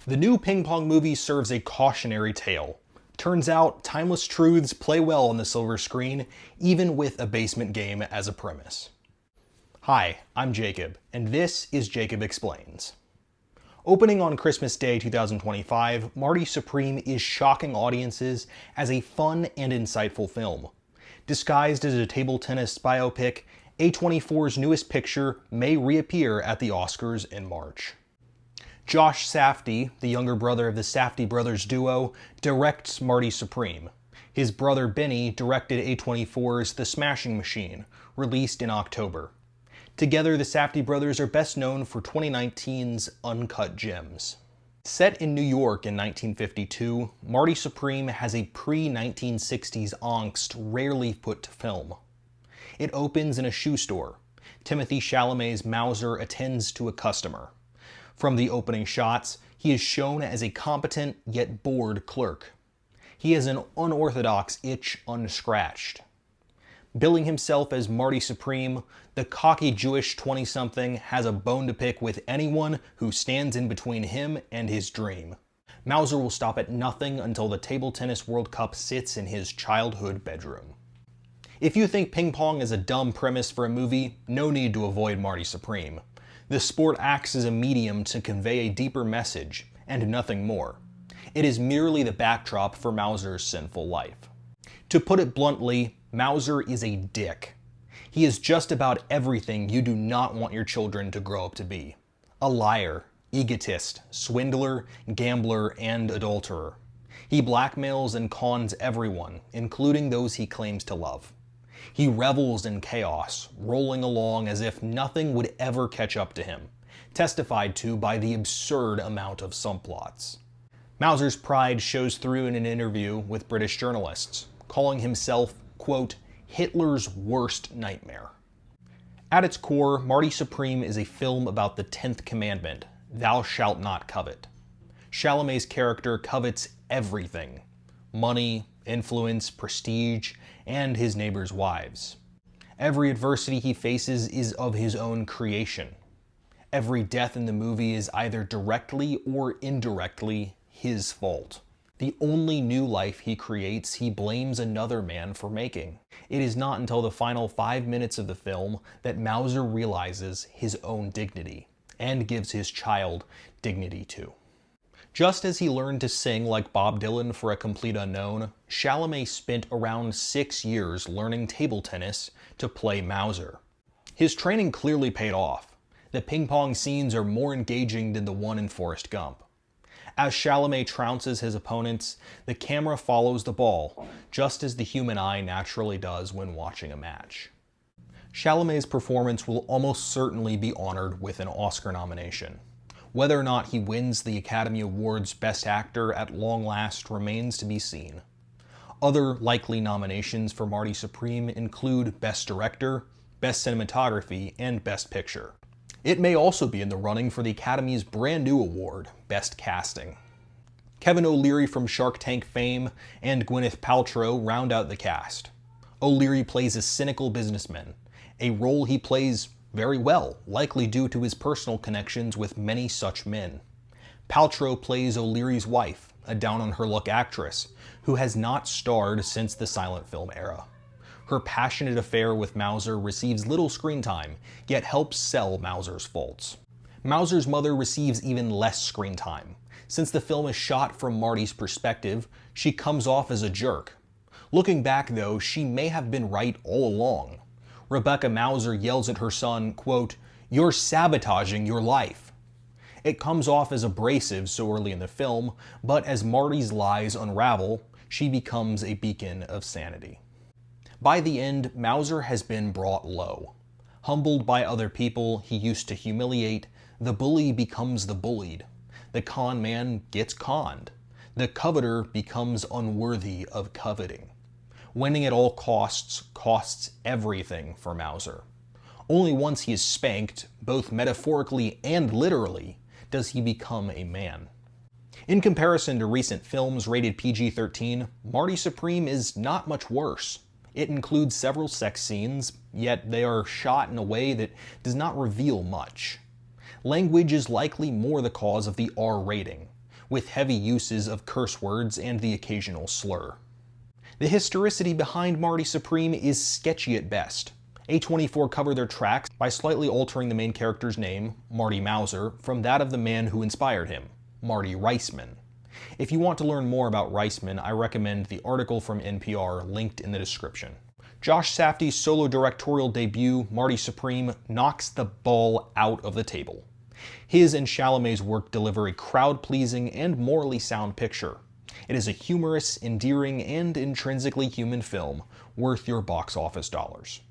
The new Ping Pong movie serves a cautionary tale. Turns out, timeless truths play well on the silver screen, even with a basement game as a premise. Hi, I'm Jacob, and this is Jacob Explains. Opening on Christmas Day 2025, Marty Supreme is shocking audiences as a fun and insightful film. Disguised as a table tennis biopic, A24's newest picture may reappear at the Oscars in March. Josh Safdie, the younger brother of the Safdie brothers duo, directs Marty Supreme. His brother Benny directed A24's The Smashing Machine, released in October. Together, the Safdie brothers are best known for 2019's Uncut Gems. Set in New York in 1952, Marty Supreme has a pre-1960s angst rarely put to film. It opens in a shoe store. Timothée Chalamet's Mauser attends to a customer. From the opening shots, he is shown as a competent yet bored clerk. He has an unorthodox itch unscratched. Billing himself as Marty Supreme, the cocky Jewish 20-something has a bone to pick with anyone who stands in between him and his dream. Mauser will stop at nothing until the Table Tennis World Cup sits in his childhood bedroom. If you think ping pong is a dumb premise for a movie, no need to avoid Marty Supreme. The sport acts as a medium to convey a deeper message, and nothing more. It is merely the backdrop for Mauser's sinful life. To put it bluntly, Mauser is a dick. He is just about everything you do not want your children to grow up to be. A liar, egotist, swindler, gambler, and adulterer. He blackmails and cons everyone, including those he claims to love. He revels in chaos, rolling along as if nothing would ever catch up to him, testified to by the absurd amount of subplots. Mauser's pride shows through in an interview with British journalists, calling himself, quote, Hitler's worst nightmare. At its core, Marty Supreme is a film about the 10th commandment, thou shalt not covet. Chalamet's character covets everything: money, influence, prestige, and his neighbors' wives. Every adversity he faces is of his own creation. Every death in the movie is either directly or indirectly his fault. The only new life he creates, he blames another man for making. It is not until the final 5 minutes of the film that Mauser realizes his own dignity, and gives his child dignity too. Just as he learned to sing like Bob Dylan for A Complete Unknown, Chalamet spent around 6 years learning table tennis to play Mauser. His training clearly paid off. The ping pong scenes are more engaging than the one in Forrest Gump. As Chalamet trounces his opponents, the camera follows the ball, just as the human eye naturally does when watching a match. Chalamet's performance will almost certainly be honored with an Oscar nomination. Whether or not he wins the Academy Awards Best Actor at long last remains to be seen. Other likely nominations for Marty Supreme include Best Director, Best Cinematography, and Best Picture. It may also be in the running for the Academy's brand new award, Best Casting. Kevin O'Leary from Shark Tank fame and Gwyneth Paltrow round out the cast. O'Leary plays a cynical businessman, a role he plays very well, likely due to his personal connections with many such men. Paltrow plays O'Leary's wife, a down-on-her-luck actress, who has not starred since the silent film era. Her passionate affair with Mauser receives little screen time, yet helps sell Mauser's faults. Mauser's mother receives even less screen time. Since the film is shot from Marty's perspective, she comes off as a jerk. Looking back though, she may have been right all along. Rebecca Mauser yells at her son, quote, "You're sabotaging your life." It comes off as abrasive so early in the film, but as Marty's lies unravel, she becomes a beacon of sanity. By the end, Mauser has been brought low. Humbled by other people he used to humiliate, the bully becomes the bullied. The con man gets conned. The coveter becomes unworthy of coveting. Winning at all costs everything for Mauser. Only once he is spanked, both metaphorically and literally, does he become a man. In comparison to recent films rated PG-13, Marty Supreme is not much worse. It includes several sex scenes, yet they are shot in a way that does not reveal much. Language is likely more the cause of the R rating. with heavy uses of curse words and the occasional slur. The historicity behind Marty Supreme is sketchy at best. A24 covered their tracks by slightly altering the main character's name, Marty Mauser, from that of the man who inspired him, Marty Reisman. If you want to learn more about Reisman, I recommend the article from NPR linked in the description. Josh Safdie's solo directorial debut, Marty Supreme, knocks the ball out of the table. His and Chalamet's work deliver a crowd-pleasing and morally sound picture. It is a humorous, endearing, and intrinsically human film, worth your box office dollars.